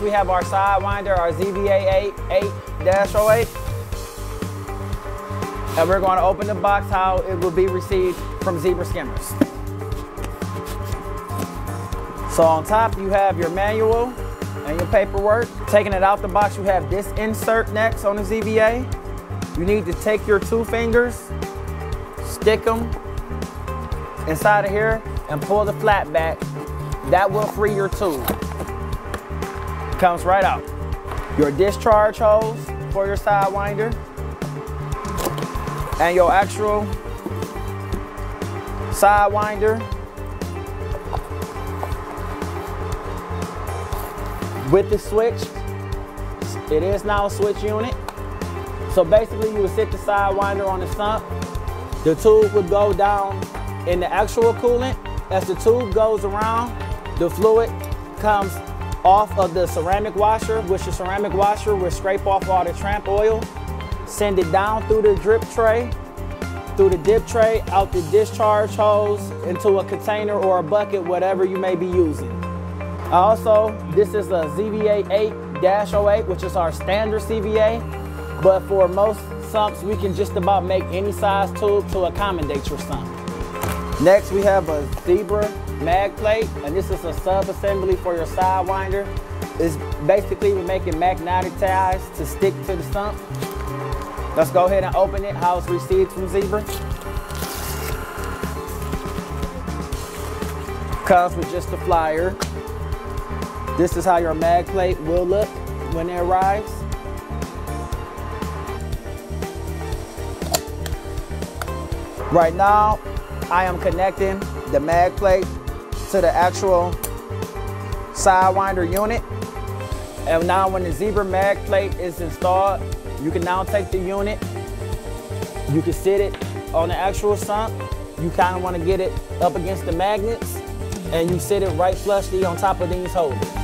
we have our Sidewinder, our ZVA8 and we're going to open the box how it will be received from Zebra Skimmers. So on top you have your manual and your paperwork. Taking it out the box, you have this insert next on the ZVA. You need to take your 2 fingers, stick them inside of here and pull the flap back. That will free your tube. It comes right out. Your discharge hose for your Sidewinder and your actual Sidewinder with the switch. It is now a switch unit. So basically you would sit the Sidewinder on the sump. The tube would go down in the actual coolant. As the tube goes around, the fluid comes off of the ceramic washer, which the ceramic washer will scrape off all the tramp oil, send it down through the drip tray, through the dip tray, out the discharge hose, into a container or a bucket, whatever you may be using. Also, this is a ZVA8-08, which is our standard CVA, but for most sumps, we can just about make any size tube to accommodate your sump. Next, we have a Zebra mag plate, and this is a sub-assembly for your Sidewinder. It's basically we're making magnetic ties to stick to the sump. Let's go ahead and open it, how it's received from Zebra. Comes with just a flyer. This is how your mag plate will look when it arrives. Right now, I am connecting the mag plate to the actual Sidewinder unit. And now when the Zebra mag plate is installed, you can now take the unit, you can sit it on the actual sump. You kind of want to get it up against the magnets, and you sit it right flushly on top of these holders.